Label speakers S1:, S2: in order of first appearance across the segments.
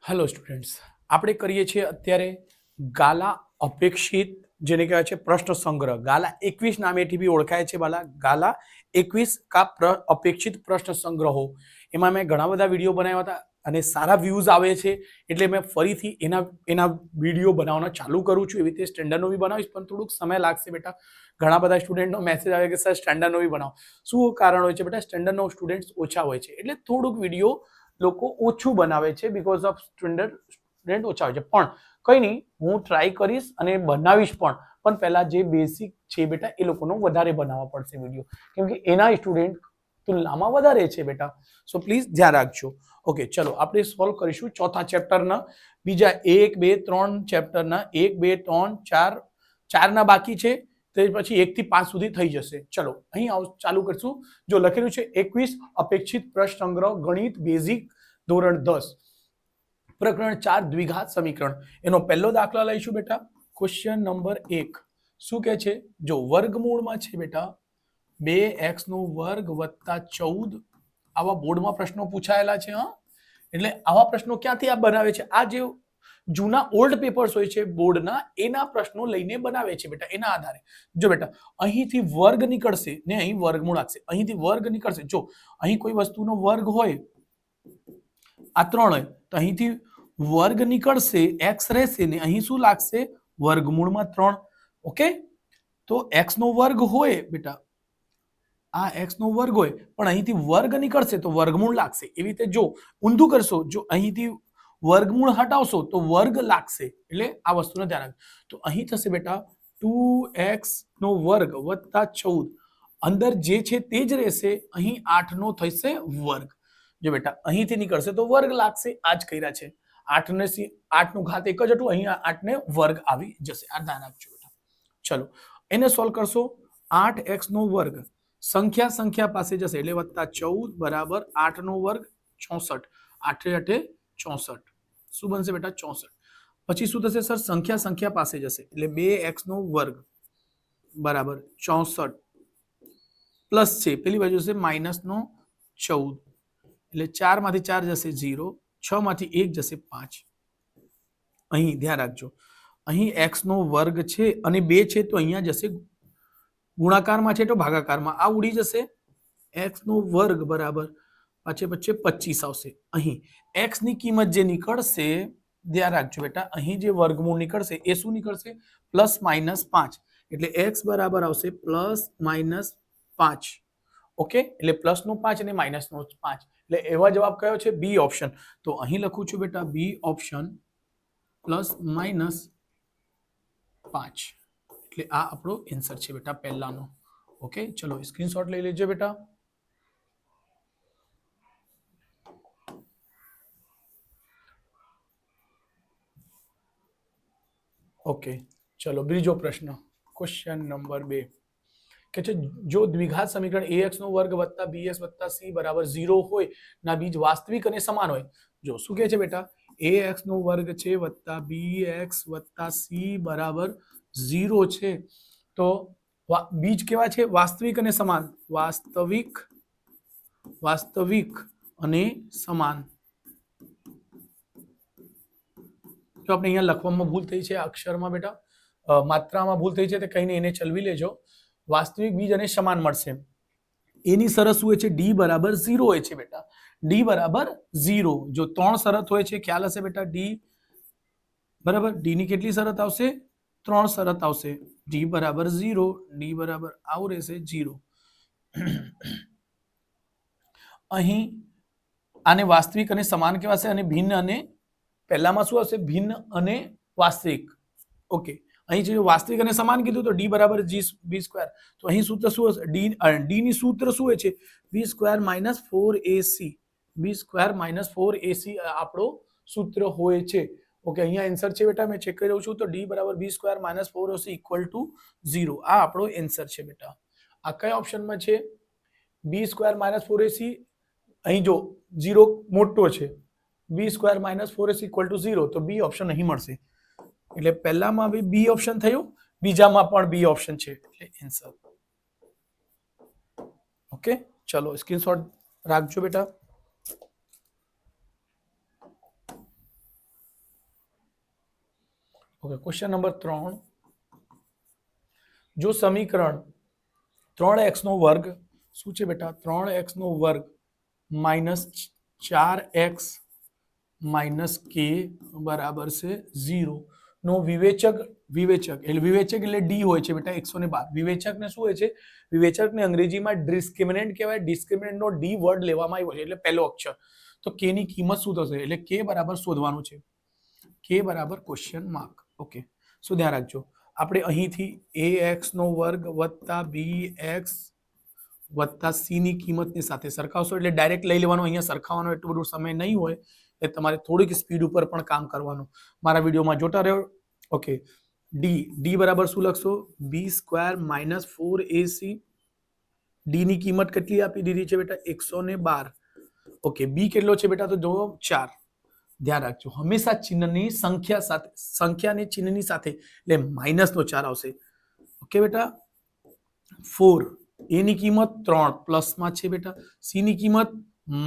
S1: Hello students, આપણે કરીએ છીએ અત્યારે ગાલા અપેક્ષિત જેને કહેવાય છે પ્રશ્ન સંગ્રહ. ગાલા 21 નામેથી બી ઓળખાય છે. ગાલા 21 કા અપેક્ષિત પ્રશ્ન સંગ્રહો. એમાં મેં ઘણા બધા વિડીયો બનાવ્યા હતા અને સારા વ્યૂઝ આવે છે, એટલે મેં ફરીથી એના વિડીયો બનાવવાના ચાલુ કરું છું. એવી રીતે સ્ટેન્ડર્ડનો બી બનાવીશ, પણ થોડુંક સમય લાગશે બેટા. ઘણા બધા સ્ટુડન્ટનો મેસેજ આવે કે સર સ્ટેન્ડર્ડનો બી બનાવો. શું કારણ હોય છે બેટા? સ્ટેન્ડર્ડનો સ્ટુડન્ટ્સ ઓછા હોય છે, એટલે થોડુંક વિડીયો લોકો ઓછું બનાવે છે બીકોઝ ઓફ સ્ટુડન્ટ ઓછા હોય છે. પણ કંઈ નહીં, હું ટ્રાય કરીશ અને બનાવીશ પણ પહેલા જે બેસિક છે બેટા એ લોકોનો વધારે બનાવવા પડશે વિડીયો, કેમ કે એના સ્ટુડન્ટ તુલનામાં વધારે છે બેટા. સો પ્લીઝ ધ્યાન રાખજો. ઓકે, ચલો આપણે સોલ્વ કરીશું ચોથા ચેપ્ટરના બીજા 1, 2, 3 ચેપ્ટરના 1, 2, 3, 4 4ના બાકી છે. તે પછી 1 થી 5 સુધી થઈ જશે. ચલો અહીં ચાલુ કરશું. જો લખેલું છે 21 અપેક્ષિત પ્રશ્ન સંગ્રહ ગણિત બેઝિક ધોરણ 10 પ્રકરણ 4 દ્વિઘાત સમીકરણ. એનો પહેલો દાખલા લઈશું બેટા. ક્વેશ્ચન નંબર 1 શું કહે છે? જો વર્ગમૂળમાં છે બેટા 2x નો વર્ગ વત્તા 14. આવા બોર્ડમાં પ્રશ્નો પૂછાયેલા છે. એટલે આવા પ્રશ્નો ક્યાંથી આ બનાવે છે? આ જે જૂના ઓલ્ડ પેપર્સ હોય છે બોર્ડના, એના પ્રશ્નો લઈને બનાવે છે બેટા. એના આધારે જો બેટા અહીંથી વર્ગ નીકળશે ને અહીં વર્ગમૂળ આવશે. અહીંથી વર્ગ નીકળશે. જો અહીં કોઈ વસ્તુનો વર્ગ હોય, આ 3 હોય, તો અહીંથી વર્ગ નીકળશે, x રહેશે ને અહીં શું લાગશે? વર્ગમૂળમાં 3. ઓકે, તો x નો વર્ગ હોય બેટા, આ x નો વર્ગ હોય, પણ અહીંથી વર્ગ નીકળશે તો વર્ગમૂળ લાગશે. એવી રીતે જો ઊંધું કરશો, જો અહીંથી વર્ગમૂળ હટાવશો તો વર્ગ લાગશે. એટલે આ વસ્તુને ધ્યાન રાખજો. તો અહીં થશે બેટા 2x નો વર્ગ વત્તા 14. અંદર જે છે તે જ રહેશે, અહીં 8 નો થશે વર્ગ. જો બેટા અહીંથી નીકળશે તો વર્ગ લાગશે. આ જ કર્યા છે. 8 નું ઘાત એક જ હતું, અહીંયા 8 ને વર્ગ આવી જશે. આ ધ્યાન રાખજો બેટા. ચલો એને સોલ્વ કરશો. 8x નો વર્ગ સંખ્યા પાસે જશે એટલે વત્તા 14 બરાબર 8 નો વર્ગ 64. 8 8 64. શું બનશે બેટા? 64. પછી શું થશે સર? સંખ્યા પાસે જશે એટલે 2x નો વર્ગ બરાબર 64 પ્લસ છે, પેલી બાજુ છે માઇનસ નો 14. એટલે 4 માંથી 4 જશે 0, 6 માંથી 1 જશે 5. અહીં ધ્યાન રાખજો, અહીં x નો વર્ગ છે અને 2 છે તો અહીંયા જશે ગુણાકારમાં છે તો ભાગાકારમાં. આ ઉડી જશે. x નો વર્ગ બરાબર પછી 25 આવશે. અહીં x ની કિંમત જે નીકળશે, ધ્યાન રાખજો બેટા, અહીં જે વર્ગમૂળ નીકળશે એ શું નીકળશે? +-5. એટલે x બરાબર આવશે +-5. ઓકે, એટલે પ્લસ નો 5 અને માઇનસ નો 5. એટલે એવા જવાબ કયો છે? B option. તો અહીં લખું છું બેટા બી ઓપ્શન +-5. એટલે આ આપણો આન્સર છે બેટા પહેલાનો. ઓકે, ચલો સ્ક્રીનશોટ લઈ લેજો બેટા. ઓકે, ચલો બીજો પ્રશ્ન. ક્વેશ્ચન નંબર 2 કે છે જો દ્વિઘાત સમીકરણ ax નો વર્ગ વત્તા bx વત્તા c બરાબર 0 હોય ના બીજ વાસ્તવિક અને સમાન હોય. જો શું કહે છે બેટા? ax નો વર્ગ છે વત્તા bx વત્તા c બરાબર 0 છે, તો બીજ કેવા છે? વાસ્તવિક અને સમાન. વાસ્તવિક અને સમાન. જો આપણે અહીંયા લખવામાં ભૂલ થઈ છે, અક્ષરમાં બેટા માત્રામાં ભૂલ થઈ છે, તો કહીને એને ચલવી લેજો. વાસ્તવિક બીજ અને સમાન મળશે. એની શરત શું હોય છે? ડી બરાબર 0 હોય છે બેટા. ડી બરાબર 0. જો 3 શરત હોય છે, ખ્યાલ હશે બેટા. ડી બરાબર, ડી ની કેટલી શરત આવશે? 3 શરત આવશે. ડી બરાબર 0, ડી બરાબર આવું રહેશે 0. અહીં આને વાસ્તવિક અને સમાન કહેવાશે અને ભિન્ન અને પહેલામાં શું હશે? ભિન્ન અને વાસ્તવિક. ઓકે, અહીં જે વાસ્તવિક અને સમાન કીધું તો ડી બરાબર બી સ્ક્વેર. તો અહીં સૂત્ર શું હશે? ડી ની સૂત્ર શું હોય છે? B square minus 4ac. બી સ્ક્વેર માઇનસ 4ac આપણો સૂત્ર હોય છે. ઓકે, અહીંયા આન્સર છે બેટા. મેં ચેક કરી રહ્યો છું તો ડી બરાબર B square minus 4ac equal to 0. આ આપણો આન્સર છે બેટા. આ કયા ઓપ્શનમાં છે? B square minus 4ac. અહીં જો 0 મોટો છે, B square minus 4ac equal to 0, તો બી ઓપ્શન અહીં મળશે. એટલે પહેલામાં બી બી ઓપ્શન થયું, બીજામાં પણ બી ઓપ્શન છે, એટલે આન્સર. ઓકે, ચલો સ્ક્રીનશોટ રાખજો બેટા. ઓકે, ક્વેશ્ચન નંબર 3, જો સમીકરણ 3x નો વર્ગ શું છે બેટા, 3x નો વર્ગ માઇનસ 4x માઇનસ કે બરાબર છે 0 નો વિવેચક એટલે ડી હોય છે બેટા 112. વિવેચક ને શું હોય છે, વિવેચકને અંગ્રેજીમાં ડિસ્ક્રિમિનન્ટ કહેવાય. ડિસ્ક્રિમિનન્ટ નો ડી વર્ડ લેવામાં આવ્યો છે એટલે પહેલો અક્ષર. તો કે ની કિંમત શું થશે, એટલે કે બરાબર શોધવાનું છે, કે બરાબર ક્વેશ્ચન માર્ક. ઓકે, શું ધ્યાન રાખજો, આપણે અહીંથી ax નો વર્ગ વત્તા bx વત્તા c ની કિંમતની સાથે સરખાવશો એટલે ડાયરેક્ટ લઈ લેવાનો. અહીંયા સરખાવવાનો એટલો બધો સમય નહીં હોય, એટલે તમારે થોડીક સ્પીડ ઉપર પણ કામ કરવાનું. મારા વિડીયોમાં જોતા રહ્યો. ઓકે, ડી બરાબર શું લખશો, બી સ્ક્વેર માઇનસ 4ac. ડી ની કિંમત કેટલી આપી દીધી છે બેટા, 112. ઓકે, બી કેટલો છે બેટા, તો જો 4. ધ્યાન રાખજો, હંમેશા ચિહ્નની સંખ્યા સાથે, સંખ્યાને ચિહ્નની સાથે એટલે માઇનસ નો 4 આવશે. ઓકે બેટા, 4 એ ની કિંમત 3 પ્લસમાં છે બેટા, સી ની કિંમત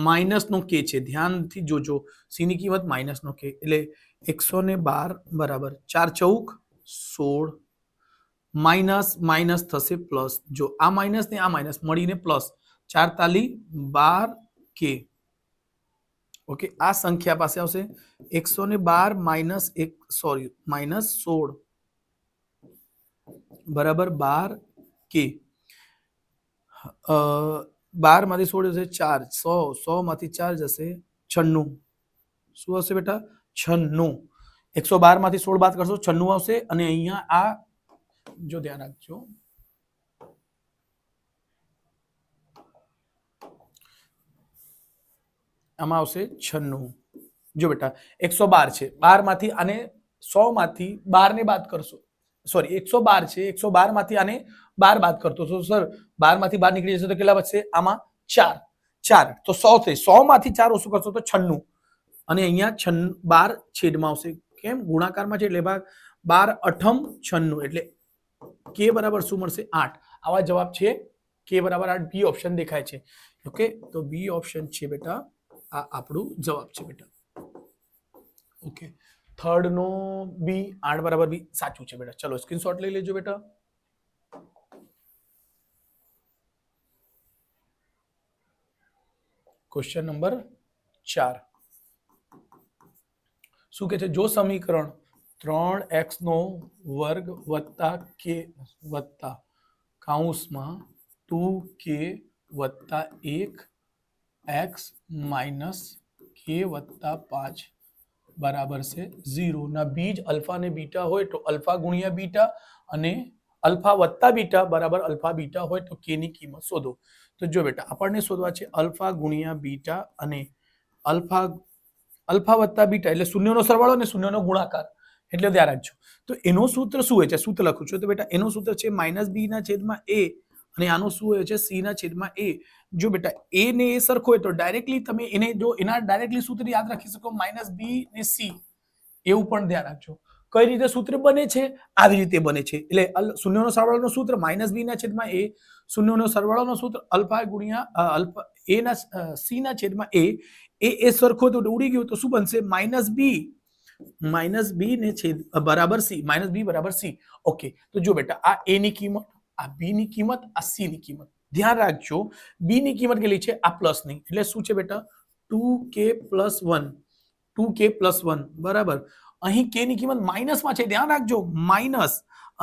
S1: માઇનસ નો કે છે, ધ્યાનથી જોજો, સી ની કિંમત માઇનસ નો કે એટલે 112 બરાબર 4 ચૌક 16 માઇનસ માઇનસ થશે પ્લસ. જો આ માઇનસ ને આ માઇનસ મળીને પ્લસ 4 તાલી 12 કે. ઓકે, આ સંખ્યા પાસે આવશે 112 માઇનસ માઇનસ 16 બરાબર 12 કે. 12 માંથી 16 જશે 4, 100 માંથી 4 જશે 96. શું હશે બેટા, 96. 112 માંથી 16 બાદ કરશો 96 આવશે. અને અહીંયા આ જો ધ્યાન રાખજો, આમાં આવશે 96. જો બેટા 112 છે, 12 માંથી આને 100 માંથી 12 ને બાદ કરશો, સોરી 112 છે, 112 માંથી આને 12 બાદ કરતો તો સર 12 માંથી 12 નીકળી જશે તો કેટલા બચશે, આમાં 4 તો 100 થઈ, 100 માંથી 4 ઓછું કરશો તો 96. અને અહીંયા 12 છેદમાં આવશે, કેમ ગુણાકારમાં છે એટલે ભાગ 12 અઠમ 96 એટલે કે બરાબર શું મળશે, 8. આવા જવાબ છે, કે બરાબર 8. બી ઓપ્શન દેખાય છે. ઓકે, તો બી ઓપ્શન છે બેટા, આ આપણું જવાબ છે બેટા. ઓકે, થર્ડ નો બી 8 બરાબર બી સાચું છે બેટા. ચલો સ્ક્રીનશોટ લઈ લેજો બેટા. ક્વેશ્ચન નંબર 4 શું કે છે, જો સમીકરણ 3x નો વર્ગ વત્તા કે વત્તા કૌંસમાં 2k વત્તા 1x માઇનસ k વત્તા 5 બરાબર છે 0 ના બીજ અલ્ફા ને બીટા હોય તો અલ્ફા ગુણ્યા બીટા અને અલ્ફા વત્તા બીટા બરાબર અલ્ફા બીટા હોય તો કે ની કિંમત શોધો. તો જો બેટા આપણને શોધવા છે અલ્ફા ગુણ્યા બીટા અને અલ્ફા વત્તા બીટા એટલે શૂન્યનો સરવાળો અને શૂન્યનો ગુણાકાર, એટલે ધ્યાન રાખજો. તો એનો સૂત્ર શું હોય છે, સૂત્ર લખું છું તો બેટા એનો સૂત્ર છે -b ના છેદમાં a અને આનું શું હોય છે c ના છેદમાં a. જો બેટા a ને a સરખો હોય તો ડાયરેક્ટલી તમે એને જો એના ડાયરેક્ટલી સૂત્ર યાદ રાખી શકો -b ને c, એવું પણ ધ્યાન રાખજો. કઈ રીતે સૂત્ર બને છે, આવી રીતે બને છે. એટલે શૂન્યનો સરવાળોનો સૂત્ર -b ના છેદમાં a, શૂન્યનો સરવાળોનો સૂત્ર અલ્ફા ગુણ્યા અલ્ફા a ના c ના છેદમાં a સરખો તો ઉડી ગયો તો શું બનશે -b ને છેદ બરાબર c, -b બરાબર c. ઓકે, તો જો બેટા આ a ની કિંમત, આ b ની કિંમત, આ c ની કિંમત. ધ્યાન રાખજો b ની કિંમત કેટલી છે, આ પ્લસ ની, એટલે શું છે બેટા 2k + 1, 2k + 1 બરાબર. અહીં k ની કિંમત માઇનસ માં છે, ધ્યાન રાખજો માઇનસ,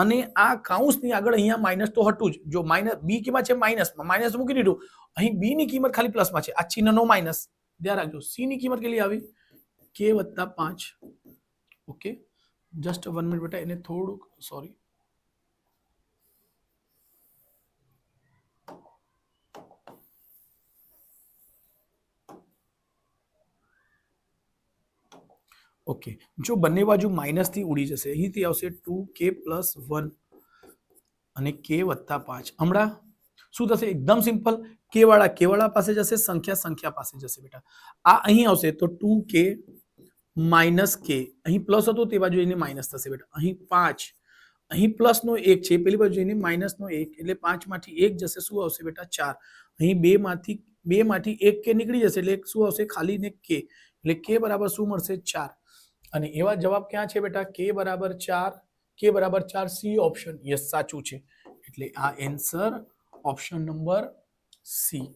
S1: અને આ કૌંસ ની આગળ અહીંયા માઇનસ તો હતું જ. જો માઇનસ b કેમાં છે માઇનસમાં, માઇનસ મૂકી દીધું. અહીં b ની કિંમત ખાલી પ્લસ માં છે, આ ચિહ્નનો માઇનસ. ધ્યાન રાખજો c ની કિંમત કેટલી આવી, k + 5. ઓકે, જસ્ટ 1 મિનિટ બેટા, એને થોડુંક સોરી ઓકે, જો બંને બાજુ માઇનસ થી ઉડી જશે, અહીંથી આવશે 2k + 1 અને k + 5. હમણાં શું થશે, એકદમ સિમ્પલ, k વાળા પાસે જશે, સંખ્યા પાસે જશે બેટા. આ અહીં આવશે તો 2k - k, અહીં પ્લસ હતું તે બાજુ એને માઇનસ થશે બેટા. અહીં 5, અહીં પ્લસ નો 1 છે, પેલી બાજુ એને માઇનસ નો 1 એટલે 5 માંથી 1 જશે, શું આવશે બેટા 4. અહીં 2 માંથી 1 k નીકળી જશે એટલે શું આવશે, ખાલી ને k, એટલે k બરાબર શું મળશે 4. અને એવા જવાબ ક્યાં છે બેટા? કે બરાબર 4, કે બરાબર 4 સી ઓપ્શન. યસ, સાચું છે. એટલે આ answer option number C.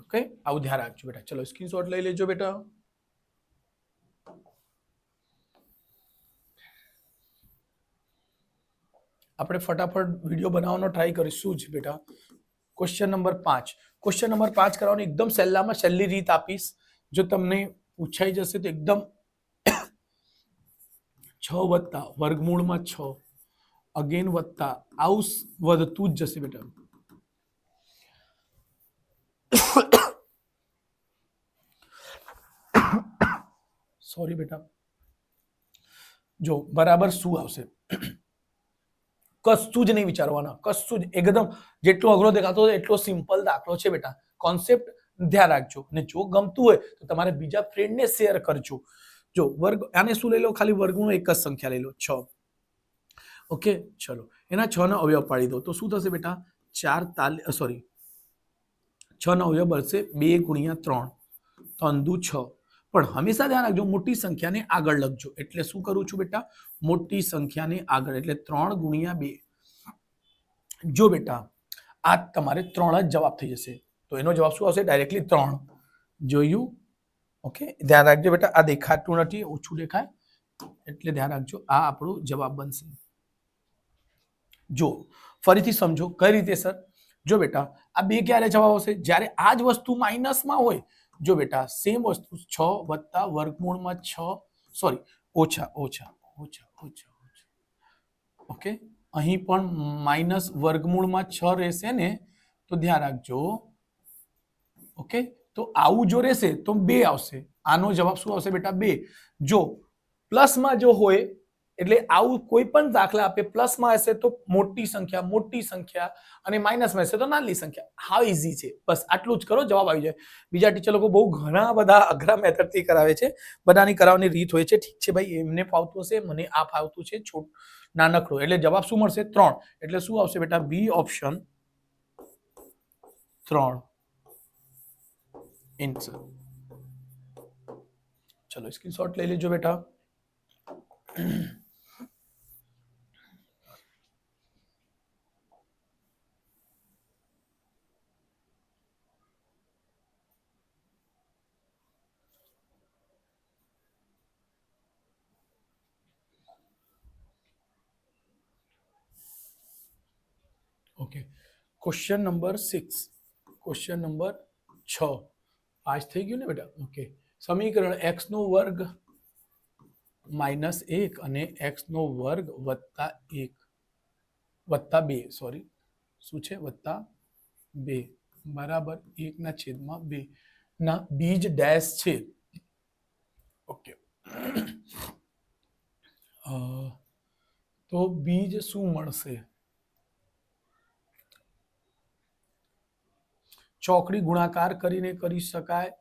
S1: Okay, આવું ધ્યાન રાખજો બેટા. ચલો સ્ક્રીનશોટ લઈ લેજો બેટા. આપણે ફટાફટ વિડીયો બનાવવાનો ટ્રાય કરીશું જ બેટા. Question number 5. ક્વેશ્ચન નંબર 5 કરવાની એકદમ સહેલામાં સહેલી રીત આપીશ. જો તમને પૂછાઈ જશે તો એકદમ 6 વત્તા વર્ગમૂળમાં 6 અગેન વત્તા આવું વધતું જ જશે બેટા. સોરી બેટા. જો બરાબર શું આવશે? કશું જ નહીં વિચારવાના, કશું જ. એકદમ જેટલો અઘરો દેખાતો હોય એટલો સિમ્પલ દાખલો છે બેટા. કોન્સેપ્ટ ધ્યાન રાખજો અને જો ગમતું હોય તો તમારે બીજા ફ્રેન્ડને શેર કરજો. જો વર્ગ આને શું લઈ લો? ખાલી વર્ગનું એક જ સંખ્યા લઈ લો, 6. ઓકે, ચલો એના 6 નો અવયવ પાડી દો તો શું થશે બેટા? 6 નો અવયવ બનશે 2 ગુણ્યા 3, 3 દુ 6. પણ હંમેશા ધ્યાન રાખજો મોટી સંખ્યાને આગળ લખજો. એટલે શું કરું છું બેટા? મોટી સંખ્યાને આગળ, એટલે 3 ગુણ્યા 2. જો બેટા આ તમારે 3 જ જવાબ થઈ જશે તો એનો જવાબ શું આવશે? ડાયરેક્ટલી 3. જોયું? ઓકે, ધ્યાન રાખજો બેટા. આ દેખાતું નથી, ઓછું દેખાય એટલે ધ્યાન રાખજો. આ આપણો જવાબ બનશે. જો ફરીથી સમજો કઈ રીતે સર? જો બેટા આ 2 ક્યારે જવાબ આવશે? જ્યારે આ જ વસ્તુ માઇનસમાં હોય. જો બેટા સેમ વસ્તુ 6 વત્તા વર્ગમૂળમાં 6, સોરી ઓછા ઓછા ઓછા ઓછા ઓછા. ઓકે, અહીં પણ માઇનસ વર્ગમૂળમાં 6 રહેશે ને, તો ધ્યાન રાખજો. ઓકે, તો આવું જો રહેશે તો 2 આવશે. આનો જવાબ શું આવશે બેટા? 2. જો પ્લસમાં જો હોય એટલે આવું કોઈ પણ દાખલા આપે પ્લસમાં હશે તો મોટી સંખ્યા અને માઇનસમાં હશે તો નાની સંખ્યા. હાવ ઇઝી છે. બસ આટલું જ કરો, જવાબ આવી જાય. બીજા ટીચર લોકો બહુ ઘણા બધા અઘરા મેથડથી કરાવે છે. બધાની કરાવવાની રીત હોય છે. ઠીક છે ભાઈ, એમને ફાવતું હશે, મને આ ફાવતું છે. નાનકડો એટલે જવાબ શું મળશે? 3. એટલે શું આવશે બેટા? B option 3 answer. ચલો સ્ક્રીનશોટ લઈ લેજો બેટા. Okay, question number 6. Question number 6 pass થઈ ગયું ને બેટા? ઓકે, સમીકરણ x નો વર્ગ -1 અને x નો વર્ગ +1 વત્તા 2, સોરી શું છે? +2 બરાબર 1/2 ના બીજ ડેશ છે. ઓકે, તો બીજ શું મળશે? ચોકડી ગુણાકાર કરીને કરી શકાય.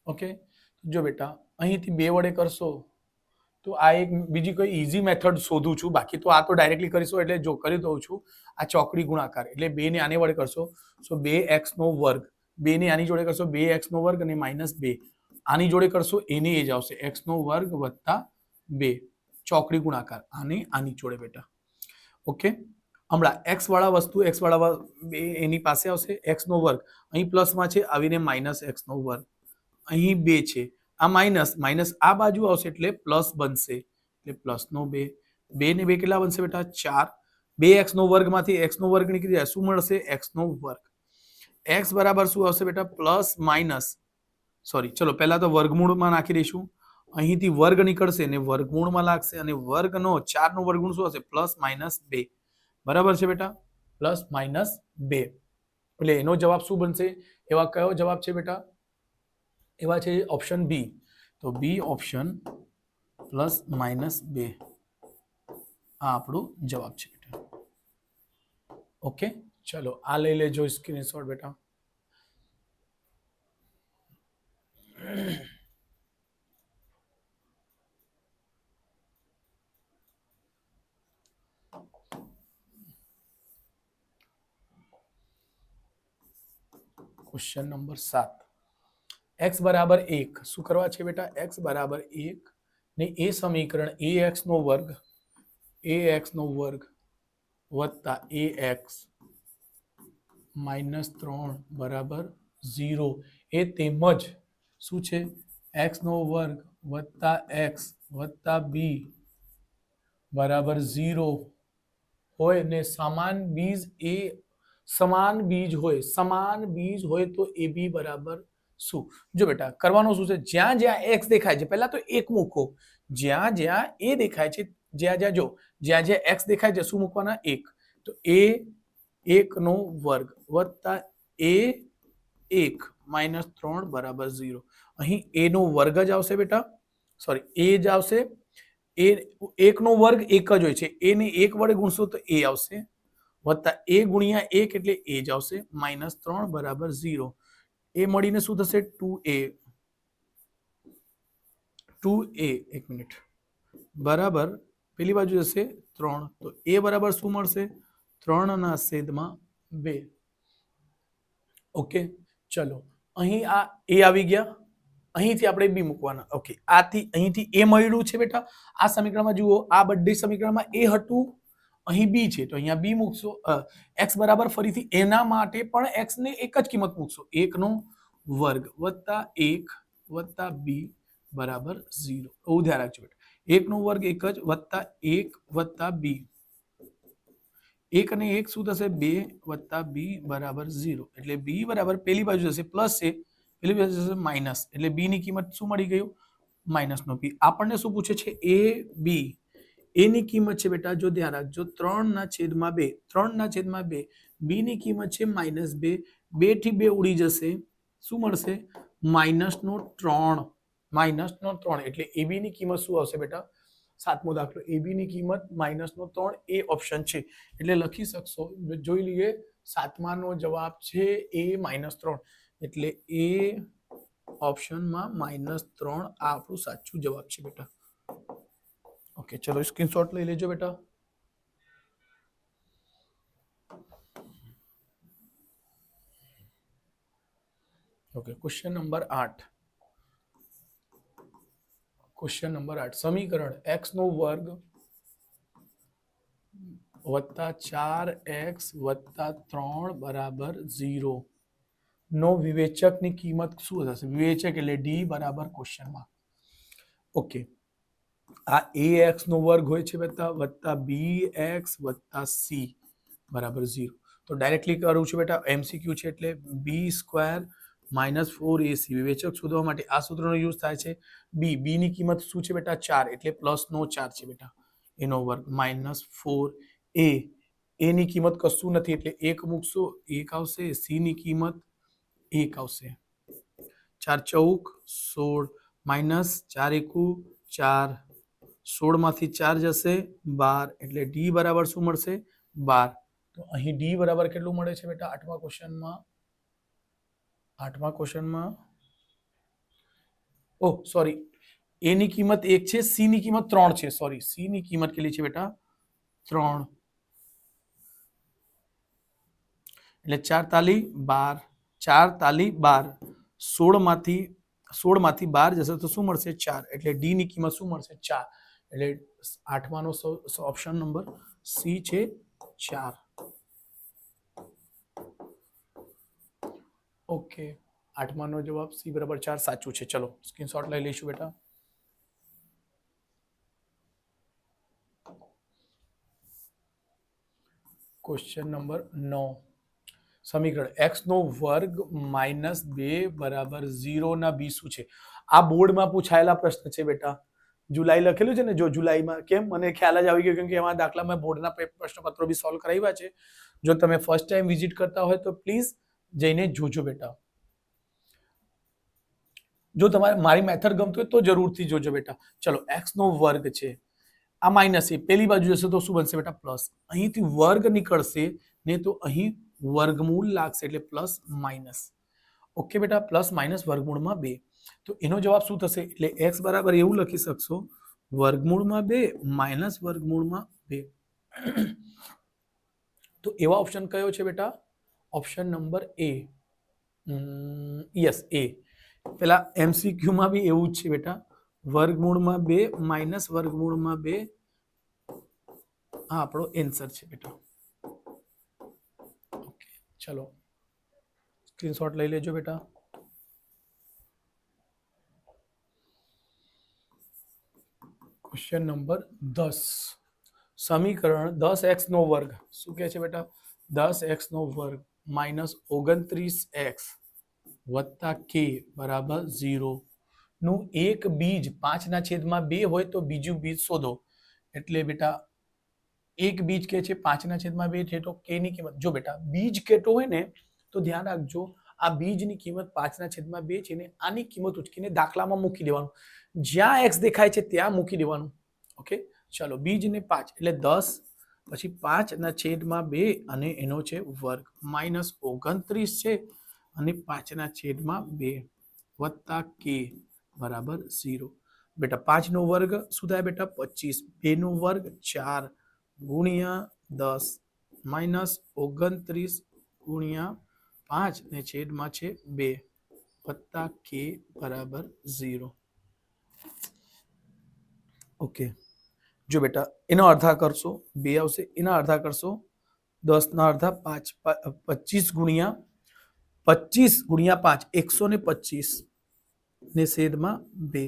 S1: ઓકે, જો બેટા અહીંથી 2 વડે કરશો તો આ એક બીજી કોઈ ઈઝી મેથડ શોધું છું. બાકી તો આ તો ડાયરેક્ટલી કરીશું. એટલે જો કરી દઉં છું. આ ચોકડી ગુણાકાર એટલે 2 ને આની વડે કરશો તો 2x નો વર્ગ, 2 ને આની જોડે કરશો 2x નો વર્ગ અને -2 આની જોડે કરશો એને એ જ આવશે x નો વર્ગ +2 ચોકડી ગુણાકાર આની જોડે બેટા. ઓકે, હમણાં x વાળા વસ્તુ x વાળા એની પાસે આવશે. x નો વર્ગ અહીં પ્લસમાં છે, આવીને -x નો વર્ગ. અહીં 2 છે, આ માઇનસ આ બાજુ આવશે એટલે પ્લસ બનશે. એટલે +2 2 ને 2 કેટલા બનશે બેટા? 4. 2x નો વર્ગમાંથી x નો વર્ગ નીકળી જાય, શું મળશે? x નો વર્ગ. x બરાબર શું આવશે બેટા? પ્લસ માઇનસ, સોરી ચલો પહેલા તો વર્ગમૂળમાં નાખી દઈશું. અહીંથી વર્ગ નીકળશે ને વર્ગમૂળમાં લાગશે અને વર્ગનો 4 નો વર્ગમૂળ શું હશે? +-2 બરાબર છે બેટા? +-2 એટલે એનો જવાબ શું બનશે? એવા કયો જવાબ છે બેટા? એવા છે ઓપ્શન બી. તો બી ઓપ્શન +-2 આ આપણો જવાબ છે બેટા. ઓકે, ચલો આ લઈ લેજો સ્ક્રીનશોટ બેટા. Question number 7. x બરાબર 1 શું કરવા છે બેટા? x બરાબર 1 ને એ સમીકરણ ax નો વર્ગ વત્તા ax -3 બરાબર 0 એ તેમજ શું છે x નો વર્ગ વત્તા x વત્તા b બરાબર 0 હોય ને સમાન બીજ હોય તો ab બરાબર શું? જો બેટા કરવાનું શું છે, જ્યાં જ્યાં x દેખાય છે પહેલા તો એક મૂકો, જ્યાં જ્યાં a દેખાય છે જ્યાં જ્યાં x દેખાય છે શું મૂકવાના? એક. તો a 1 નો વર્ગ વત્તા a 1 -3 બરાબર 0. અહીં a નો વર્ગ જ આવશે બેટા, સોરી a જ આવશે. a 1 નો વર્ગ એક જ હોય છે, a ને 1 વડે ગુણશો તો a આવશે વત્તા a ગુણ્યા 1 એટલે a જ આવશે -3 બરાબર 0. એ મળીને શું થશે 2a 1 મિનિટ બરાબર પેલી બાજુ જશે 3, તો a બરાબર શું મળશે 3/2. ઓકે ચલો અહીં આ a આવી ગયા, અહીંથી આપણે b મૂકવાના. ઓકે આથી અહીંથી a મળ્યું છે બેટા, આ સમીકરણમાં જુઓ આ બધી સમીકરણમાં a હતું, અહીં b છે તો અહીંયા b મૂકશો. x બરાબર ફરીથી એના માટે પણ x ને એક જ કિંમત મૂકશો, 1 નો વર્ગ વત્તા 1 વત્તા b બરાબર 0. બહુ ધ્યાન રાખજો બેટા, 1 નો વર્ગ એક જ વત્તા 1 વત્તા b, 1 અને 1 શું થશે 2 વત્તા b બરાબર 0. એટલે b બરાબર પેલી બાજુ જશે પ્લસ છે, પેલી બાજુ જશે માઇનસ, એટલે b ની કિંમત શું મળી ગયું -નો p. આપણને શું પૂછે છે a b, a ની કિંમત છે બેટા જો ધ્યાન રાખજો 3/2, 3/2, b ની કિંમત છે -2, 2 થી 2 ઉડી જશે શું મળશે -3, એટલે ab ની કિંમત શું આવશે બેટા? સાતમો દાખલો, ab ની કિંમત -3 એ ઓપ્શન છે. એટલે લખી શકશો, જોઈ લઈએ સાતમાનો જવાબ છે a -3, એટલે એ ઓપ્શનમાં -3 આ આપણું સાચું જવાબ છે બેટા. ઓકે ચલો સ્ક્રીનશોટ લઈ લેજો બેટા. ઓકે ક્વેશ્ચન નંબર 8, સમીકરણ x નો વર્ગ વત્તા 4x વત્તા 3 બરાબર 0 નો વિવેચકની કિંમત શું થશે? વિવેચક એટલે d બરાબર ક્વેશ્ચન માર્ક. ઓકે આ ax નો વર્ગ હોય છે બેટા વત્તા bx વત્તા c બરાબર 0. તો ડાયરેક્ટલી કરું છું બેટા, MCQ છે એટલે b² -4ac વિવેચક શોધવા માટે આ સૂત્રનો યુઝ થાય છે. b ની કિંમત શું છે બેટા 4, એટલે +4 છે બેટા, એનો વર્ગ -4a, a ની કિંમત કશું નથી એટલે 1 મૂકશો 1 આવશે, c ની કિંમત 1 આવશે, 4 × 4 16 -4 × 4, 16 માંથી 4 જશે 12, એટલે d બરાબર શું મળશે 12. તો અહીં d બરાબર કેટલું મળે છે બેટા આઠમા ક્વેશ્ચનમાં ઓહ સોરી, a ની કિંમત 1 છે, c ની કિંમત 3 છે, સોરી c ની કિંમત કેટલી છે બેટા 3, એટલે 4 તાલી 12, 4 તાલી 12, 16 માંથી 12 જશે તો શું મળશે 4, એટલે d ની કિંમત શું મળશે 4, એટલે આઠમાનો ઓપ્શન નંબર c છે 4. ઓકે આઠમાનો જવાબ c બરાબર 4 સાચું છે. ચલો સ્ક્રીનશોટ લઈ લઈશું બેટા. ક્વેશ્ચન નંબર 9, સમીકરણ x નો વર્ગ -2 બરાબર 0 ના b શું છે? આ બોર્ડમાં પૂછાયેલા પ્રશ્ન છે બેટા, જુલાઈ લખેલું છે ને, જો જુલાઈમાં કેમ મને ખ્યાલ જ આવી ગયો કેમ કે એમાં દાખલામાં બોર્ડના પ્રશ્નપત્રો બી સોલ્વ કરાવ્યા છે. જો તમે ફર્સ્ટ ટાઈમ વિઝિટ કરતા હોય તો પ્લીઝ જઈને જોજો બેટા. જો તમારે મારી મેથડ ગમતી હોય તો જરૂરથી જોજો બેટા. ચલો x નો વર્ગ છે, આ માઇનસ છે, પેલી બાજુ જશે તો શું બનશે બેટા પ્લસ, અહીંથી વર્ગ નીકળશે ને તો અહીં વર્ગમૂળ લાગશે એટલે પ્લસ માઇનસ. ઓકે બેટા, પ્લસ માઇનસ વર્ગમૂળમાં 2, તો એનો જવાબ શું થશે? એટલે x બરાબર એવું લખી શકશો વર્ગમૂળમાં 2 માઇનસ વર્ગમૂળમાં 2. તો એવા ઓપ્શન કયો છે બેટા? Option number a, yes a. પેલા MCQ માં બી એવું જ છે બેટા, વર્ગમૂળમાં 2 માઇનસ વર્ગમૂળમાં 2 આ આપણો આન્સર છે બેટા. ઓકે ચલો સ્ક્રીનશોટ લઈ લેજો બેટા. ક્વેશ્ચન નંબર 10 સમીકરણ 10x નો વર્ગ શું કહે છે બેટા 10x નો વર્ગ માઇનસ 29x વત્તા k બરાબર 0 નું એક બીજ 5/2 હોય તો બીજું બીજ શોધો. એટલે બેટા એક બીજ કે છે 5/2 છે તો k ની કિંમત જો બેટા બીજ કેટો હોય ને તો ધ્યાન રાખજો આ બીજની કિંમત 5/2 છે ને આની કિંમત ઉચકીને દાખલામાં મૂકી દેવાનું. જ્યાં x દેખાય છે ત્યાં મૂકી દેવાનું. ઓકે ચાલો બીજને 5 એટલે 10 પછી 5/2 અને એનો છે વર્ગ માઇનસ 29 છે અને 5/2 વત્તા k બરાબર 0. બેટા 5 નો વર્ગ શું થાય બેટા 25 2 નો વર્ગ 4 ગુણ્યા 10 માઇનસ 29 ગુણ્યા 5 ને છેદમાં છે 2 વત્તા k બરાબર 0. ઓકે જો બેટા એનો અડધા કરશો 2 આવશે એના અડધા કરશો 10 ના અડધા 5 25 ગુણ્યા 5 125 ને છેદમાં 2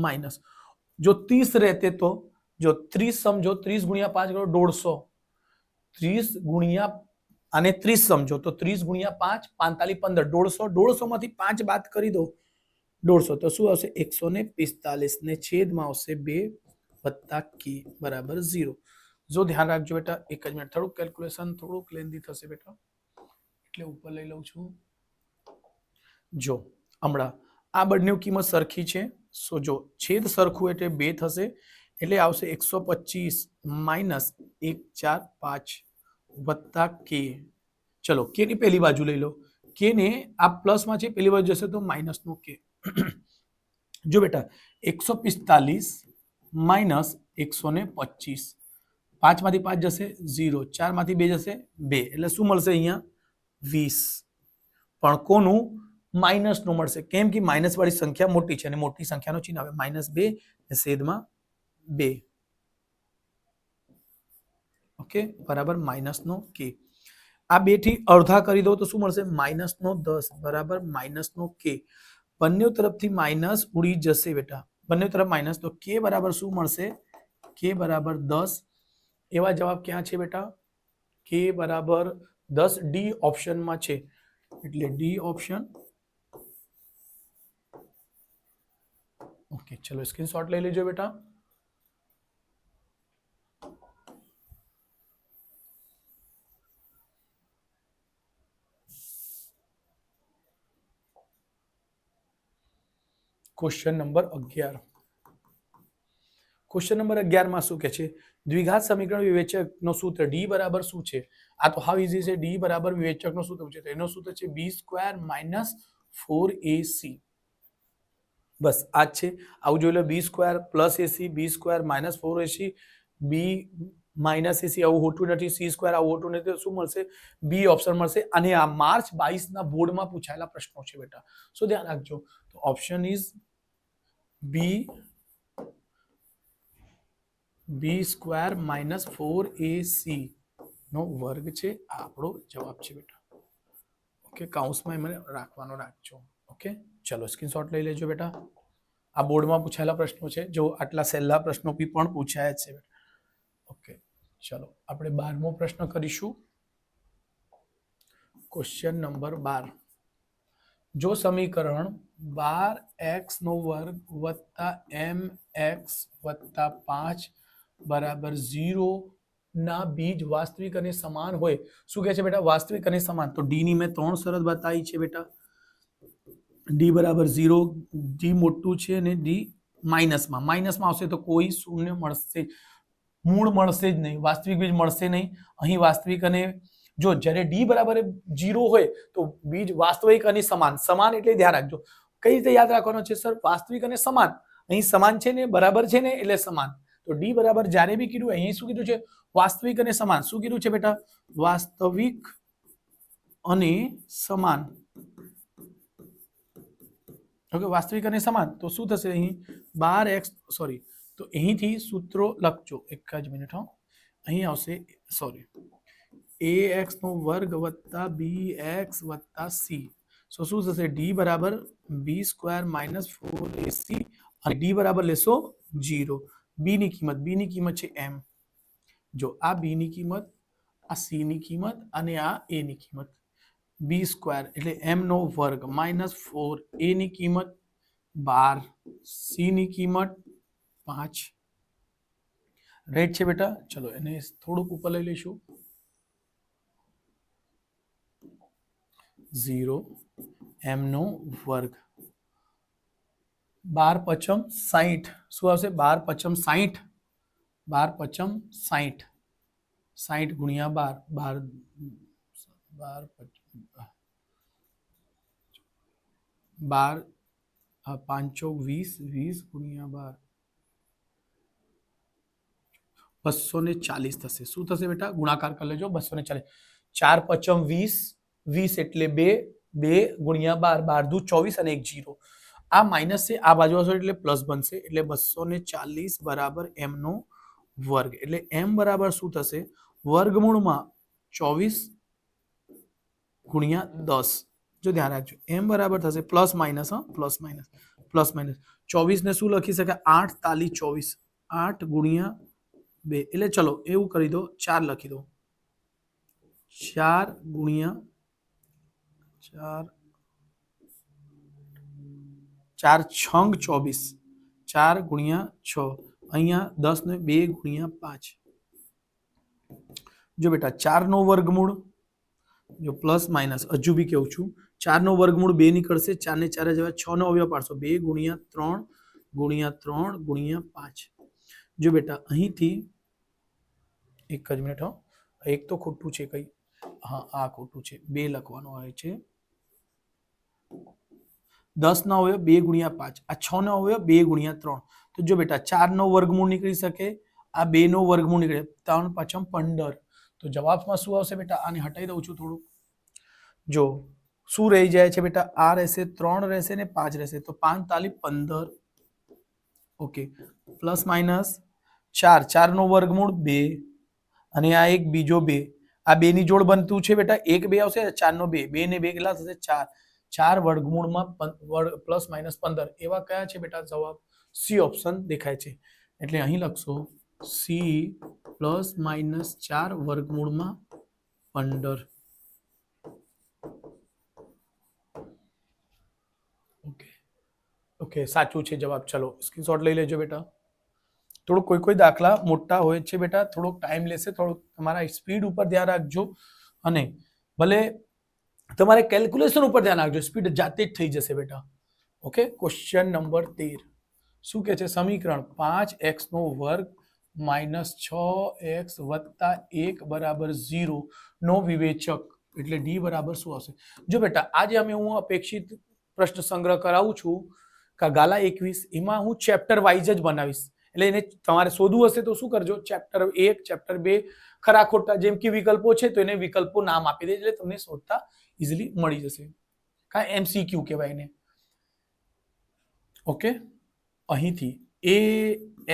S1: માઇનસ જો 30 રહેતે તો જો 30 સમજો 30 ગુણ્યા 5 કરો 150 30 ગુણ્યા અને 30 સમજો તો 30 ગુણ્યા 5 45 15 150 માંથી 5 બાદ કરી દો 150 તો શું આવશે 145 ને છેદમાં આવશે 2 વત્તા k બરાબર 0. જો ધ્યાન રાખજો બેટા એક જ મિનિટ થોડુંક કેલ્ક્યુલેશન થોડુંક લેન્ધી થશે બેટા એટલે ઉપર લઈ લઉં છું. જો હમણાં આ બંને કિંમત સરખી છે સો જો છેદ સરખું એટલે 2 થશે એટલે આવશે 125 માઇનસ 145 વત્તા k. ચલો k ની પહેલી બાજુ લઈ લો k ને આ પ્લસ માં છે પહેલી બાજુ જશે તો માઇનસ નો k. જો બેટા 145 માઇનસ 125 5 માંથી 5 જશે 0 4 માંથી 2 જશે 2 એટલે શું મળશે અહીંયા 20 પણ કોનું માઇનસ નું મળશે કેમ કે માઇનસ વાળી સંખ્યા મોટી છે અને મોટી સંખ્યાનો ચિહ્ન આવે -2 ને છેદમાં 2. ઓકે બરાબર માઇનસ નો k. આ 2 થી અડધા કરી દો તો શું મળશે -10 બરાબર માઇનસ નો k. બંને તરફથી માઇનસ ઉડી જશે બેટા બંને તરફ માઇનસ તો k બરાબર શું મળશે k બરાબર 10. એવા જવાબ ક્યાં છે બેટા k બરાબર 10 ડી ઓપ્શનમાં છે એટલે ડી ઓપ્શન. ઓકે ચલો સ્ક્રીનશોટ લઈ લેજો બેટા. ક્વેશ્ચન નંબર 11 ક્વેશ્ચન નંબર 11 માં શું કહે છે દ્વિઘાત સમીકરણ વિવેચકનો સૂત્ર d બરાબર શું છે. આ તો હાવ ઈઝી છે d બરાબર વિવેચકનો સૂત્ર છે તો એનો સૂત્ર છે b² - 4ac. બસ આ જ છે આવું જોઈ લો b² + ac b² - 4ac b - ac આવું હોતું નથી c² આવું હોતું નથી તો શું મળશે બી ઓપ્શન મળશે. અને આ માર્ચ 22 ના બોર્ડમાં પૂછાયેલા પ્રશ્નો છે બેટા સો ધ્યાન રાખજો તો ઓપ્શન ઇઝ b² - 4ac નો વર્ગ છે આ આપણો જવાબ છે બેટા. ઓકે કૌંસમાં મને રાખવાનો રાખજો. ઓકે ચલો સ્ક્રીનશોટ લઈ લેજો બેટા. આ બોર્ડમાં પૂછાયેલા પ્રશ્નો છે જો આટલા સહેલા પ્રશ્નો પણ પૂછાયા છે બેટા. ઓકે ચલો આપણે 12મો પ્રશ્ન કરીશું. ક્વેશ્ચન નંબર 12 જો સમીકરણ 12x² + mx + 5 બરાબર 0 ના બીજ વાસ્તવિક અને સમાન હોય શું કહે છે બેટા વાસ્તવિક અને સમાન તો ડી ની મેં 3 શરત બતાવી છે બેટા. ડી બરાબર 0 ડી મોટું છે અને ડી માઇનસમાં આવશે તો કોઈ શૂન્ય મળશે મૂળ મળશે જ નહીં વાસ્તવિક બીજ મળશે નહીં. અહીં વાસ્તવિક અને જો જ્યારે ડી બરાબર 0 હોય તો બીજ વાસ્તવિક અને સમાન એટલે ધ્યાન રાખજો કઈ રીતે યાદ રાખવાનો છે સર વાસ્તવિક અને સમાન અહીં સમાન છે ને બરાબર છે ને એટલે સમાન તો ડી બરાબર જ્યારે બી કીધું અહીં શું કીધું છે વાસ્તવિક અને સમાન શું કીધું છે બેટા વાસ્તવિક અને સમાન ઓકે, વાસ્તવિક અને સમાન તો શું થશે અહીં 12x, સોરી, તો અહીંથી સૂત્રો લખજો, એક જ મિનિટ હો, અહીં આવશે, સોરી, ax નો વર્ગ વત્તા bx વત્તા c, સો શું થશે d બરાબર b સ્ક્વેર માઇનસ 4ac, અને d બરાબર લેશો 0, b ની કિંમત છે m, જો આ b ની કિંમત, આ c ની કિંમત અને આ a ની કિંમત, બી સ્ક્વેર એટલે m નો વર્ગ માઇનસ 4a ની કિંમત 12, c ની કિંમત 5, રાઈટ છે બેટા. ચલો એને થોડુંક ઉપર લઈ લઈશું, 0 m નો વર્ગ, 12 પચમ 60, શું આવશે 12 પચમ 60, 12 પચમ 60, 60 ગુણ્યા 12, 12 પાંચો 20, 20 ગુણ્યા 12, 240 થશે. શું થશે બેટા, ગુણાકાર કરી લેજો, 240, 4 પચમ 20, 20 એટલે 2, 2 ગુણ્યા 12, 12 દુ 24 અને 1 0, આ માઇનસ છે, આ બાજુ આવશે એટલે પ્લસ બનશે, એટલે 240 બરાબર m નો વર્ગ, એટલે m બરાબર શું થશે, વર્ગમૂળમાં 24 ગુણ્યા 10, જો ધ્યાન રાખજો, m બરાબર થશે પ્લસ માઇનસ, પ્લસ માઇનસ, 24 ને શું લખી શકાય, 8 તાલી 24, 8 ગુણ્યા 2, એટલે ચલો એવું કરી દો, 4 લખી દો, 4 ગુણ્યા 4, 4 છંગ 24, 4 ગુણ્યા 6, અહીંયા 10 ને 2 ગુણ્યા 5, જો બેટા 4 નો વર્ગમૂળ, જો પ્લસ માઇનસ હજુ બી કેવું છું, 4 નો વર્ગમૂળ 2 નીકળશે, 4 ને 4 જવા 6 નો અવયવ પાડશો, 2 ગુણ્યા 3 ગુણ્યા 3 ગુણ્યા 5, જો બેટા અહીંથી એક જ મિનિટ હો, એક તો ખોટું છે કઈ, હા આ ખોટું છે, 2 લખવાનું આવે છે, 10 નો અવયવ 2 ગુણ્યા 5, આ 6 નો અવયવ 2 ગુણ્યા 3, તો જો બેટા 4 નો વર્ગમૂળ નીકળી શકે, આ 2 નો વર્ગમૂળ નીકળે, 3 પચમ 15, તો જવાબમાં શું આવશે બેટા, આને હટાવી દઉં છું થોડું, જો શું રહી જાય છે બેટા, આ રહેશે 3 રહેશે ને 5 રહેશે, તો 5 તાલી 15, ઓકે, પ્લસ માઇનસ 4, 4 નો વર્ગમૂળ 2, અને આ એક બીજો 2, આ 2 ની જોડ બનતું છે બેટા, 1 2 આવશે, 4 નો 2, 2 ને 2 કેટલા થશે 4, 4 વર્ગમૂળમાં પ્લસ માઇનસ 15, એવા કયા છે બેટા જવાબ, સી ઓપ્શન દેખાય છે, એટલે અહીં લખશો સી પ્લસ માઇનસ 4 વર્ગમૂળમાં 15, ઓકે, ઓકે સાચું છે જવાબ. ચલો સ્ક્રીનશોટ લઈ લેજો બેટા, થોડુંક કોઈ દાખલા મોટા હોય છે બેટા, થોડોક ટાઈમ લેશે, થોડુંક તમારા સ્પીડ ઉપર ધ્યાન રાખજો, અને ભલે તમારે કેલ્ક્યુલેશન ઉપર ધ્યાન રાખજો, સ્પીડ જાતે જ થઈ જશે બેટા. ઓકે, ક્વેશ્ચન નંબર 13 શું કહે છે, સમીકરણ 5x નો વર્ગ માઇનસ 6x વત્તા 1 બરાબર 0 નો વિવેચક એટલે ડી બરાબર શું આવશે. જો બેટા આજે અમે હું અપેક્ષિત પ્રશ્ન સંગ્રહ કરાવું છું ગાલા 21, એમાં હું ચેપ્ટર વાઇઝ જ બનાવીશ, એટલે એને તમારે શોધવું હશે તો શું કરજો, ચેપ્ટર 1 ચેપ્ટર 2 ખરા ખોટા જેમ કે વિકલ્પો છે તો એને વિકલ્પો નામ આપી દે, એટલે તમને શોધતા ઇઝીલી મળી જશે, કા MCQ કહેવાય એને. ઓકે, અહીંથી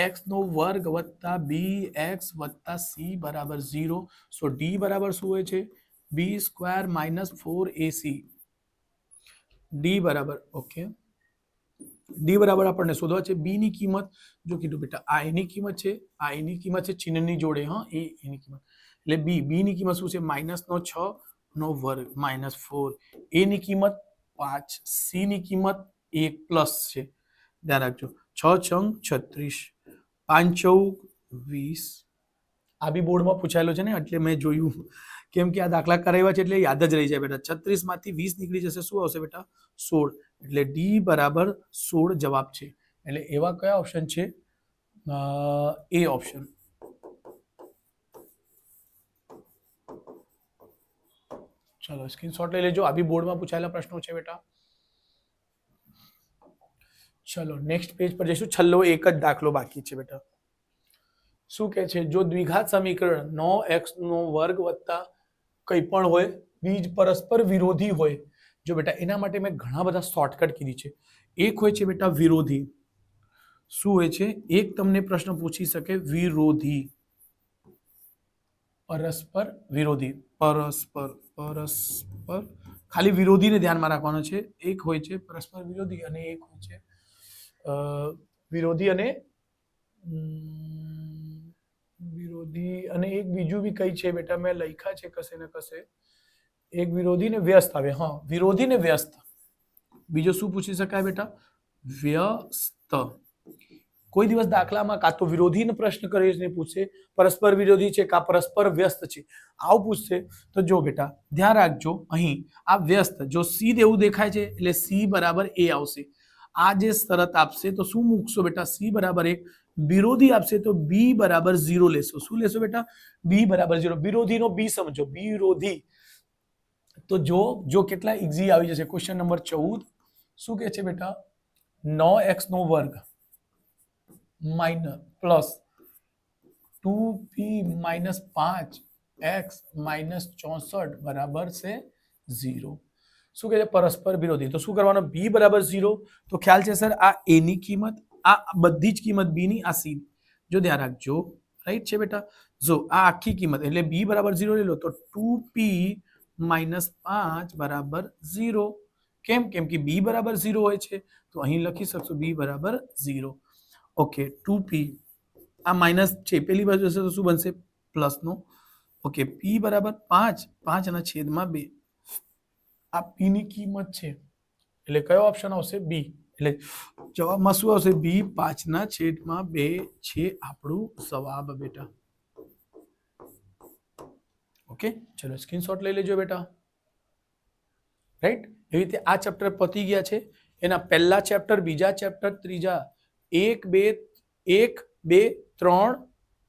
S1: ax નો વર્ગ વત્તા bx વત્તા c બરાબર 0, સો d બરાબર શું હોય છે, b square minus 4ac, d બરાબર, ઓકે, ડી બરાબર આપણને શોધવા છે, બી ની કિંમત જો કીધું બેટા આ એની કિંમત છે, આ એની કિંમત છે ચિહ્નની જોડે, હા એ એની કિંમત, એટલે બી ની કિંમત શું છે, માઇનસ નો 6 નો વર્ગ માઇનસ 4, એ ની કિંમત 5, સી ની કિંમત 1 પ્લસ છે, ધ્યાન રાખજો, 6 છંગ 36, 5 ચૌક 20, આ બી બોર્ડમાં પૂછાયેલો છે ને, એટલે મેં જોયું, કેમ કે આ દાખલા કરાવ્યા છે એટલે યાદ જ રહી જાય બેટા, 36 માંથી 20 નીકળી જશે, શું આવશે બેટા 16, એટલે ડી બરાબર 16 જવાબ છે, એટલે એવા કયા ઓપ્શન છે, એ ઓપ્શન. ચલો સ્ક્રીનશોટ લઈ લેજો, આ બી બોર્ડમાં પૂછાયેલા પ્રશ્નો છે બેટા. ચલો નેક્સ્ટ પેજ પર જઈશું, છેલ્લો એક જ દાખલો બાકી છે બેટા. શું કહે છે, જો દ્વિઘાત સમીકરણ 9x નો વર્ગ વત્તા કંઈ પણ હોય, બીજ પરસ્પર વિરોધી હોય, જો બેટા એના માટે મેં ઘણા બધા શોર્ટકટ કીધી છે, એક હોય છે બેટા વિરોધી. શું હોય છે? એક તમને પ્રશ્ન પૂછી શકે વિરોધી, પરસ્પર વિરોધી, પરસ્પર ખાલી વિરોધીને ધ્યાનમાં રાખવાનો છે. એક હોય છે પરસ્પર વિરોધી અને એક હોય છે વિરોધી અને વિરોધી અને એક બીજું બી કઈ છે બેટા, મેં લખ્યા છે કશે ને કશે. એક વિરોધી ને વ્યસ્ત આવે. હા, વિરોધી ને વ્યસ્ત. બીજો શું પૂછી શકાય બેટા? વ્યસ્ત. કોઈ દિવસ દાખલામાં કાં તો વિરોધીનો પ્રશ્ન કરીને પૂછશે, પરસ્પર વિરોધી છે કાં પરસ્પર વ્યસ્ત છે, આવું પૂછશે. તો જો બેટા ધ્યાન રાખજો, અહીં આ વ્યસ્ત જો સી એવું દેખાય છે એટલે સી બરાબર એ આવશે. આ જે શરત આપશે તો શું મૂકશો બેટા? સી બરાબર 1. વિરોધી આપશે તો બી બરાબર 0 લેશો. શું લેશો બેટા? બી બરાબર 0. વિરોધીનો બી સમજો, વિરોધી. તો જો કેટલા ઇઝી આવી જશે. ક્વેશ્ચન નંબર 14 શું કહે છે બેટા? 9x નો વર્ગ minus plus 2p minus 5x minus 64 બરાબર છે 0. શું કહે છે? પરસ્પર વિરોધી. તો શું કરવાનું? b બરાબર 0. તો ખ્યાલ છે સર, આ a ની કિંમત, આ બધી જ કિંમત b ની, આ c. જો ધ્યાન રાખજો, રાઈટ છે બેટા? જો આ આખી કિંમત એટલે b બરાબર 0 લઈ લો તો 2p માઇનસ 5 બરાબર 0. કેમ? કેમ કે b બરાબર 0 હોય છે. તો અહીં લખી શકશો b બરાબર 0. ઓકે, 2p આ માઇનસ છે, પેલી બાજુ હશે તો શું બનશે? પ્લસ નો. ઓકે, p બરાબર 5, 5 ના છેદમાં 2. આ p ની કિંમત છે એટલે કયો ઓપ્શન આવશે? બી. એટલે જવાબમાં શું આવશે? બી 5 ના છેદમાં 2 છે આપણું જવાબ બેટા. ઓકે, ચલો સ્ક્રીનશોટ લઈ લેજો બેટા. રાઈટ? એવી રીતે આ ચેપ્ટર પતી ગયા છે. એના પહેલા ચેપ્ટર, બીજા ચેપ્ટર, ત્રીજા 1 2 3,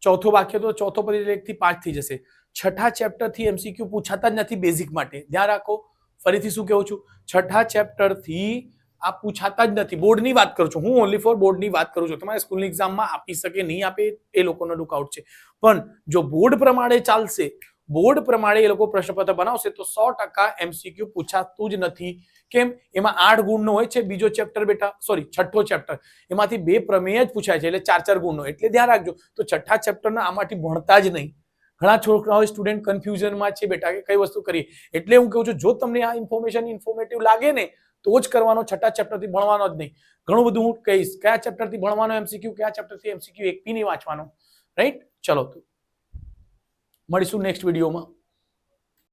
S1: ચોથો બાકી હતો, ચોથો પછી 1 થી 5 થઈ જશે. છઠ્ઠા ચેપ્ટર થી એમસીક્યુ પૂછાતા જ નથી બેઝિક માટે. ધ્યાન રાખો. ફરીથી શું કહું છું? છઠ્ઠા ચેપ્ટર થી આ પૂછાતા જ નથી. બોર્ડની વાત કરું છું હું, ઓનલી ફોર બોર્ડની વાત કરું છું. તમારે સ્કૂલની એક્ઝામમાં આપી શકે નહીં આપે એ લોકોનો લુકઆઉટ છે. પણ જો બોર્ડ પ્રમાણે ચાલશે, બોર્ડ પ્રમાણે એ લોકો પ્રશ્નપત્ર બનાવશે તો 100% એમસીક્યુ પૂછાતું જ નથી. કેમ? એમાં 8 ગુણનો હોય છે બીજો ચેપ્ટર બેટા, સોરી છઠ્ઠો ચેપ્ટર, એમાંથી 2 પ્રમેય જ પૂછાય છે એટલે 4 ગુણનો. એટલે ધ્યાન રાખજો. તો છઠ્ઠા ચેપ્ટરના આમાંથી ભણતા જ નહીં. ઘણા છોકરાઓ સ્ટુડન્ટ કન્ફ્યુઝનમાં છે બેટા કે કઈ વસ્તુ કરીએ. એટલે હું કહું છું, જો તમને આ ઇન્ફોર્મેશન ઇન્ફોર્મેટિવ લાગે ને તો જ કરવાનો, છઠ્ઠા ચેપ્ટરથી ભણવાનો જ નહીં. ઘણું બધું હું કહીશ કયા ચેપ્ટરથી ભણવાનો એમસીક્યુ, કયા ચેપ્ટરથી એમસીક્યુ એક બી નહીં વાંચવાનો. રાઈટ? ચલો તો મળીશું નેક્સ્ટ વિડીયોમાં.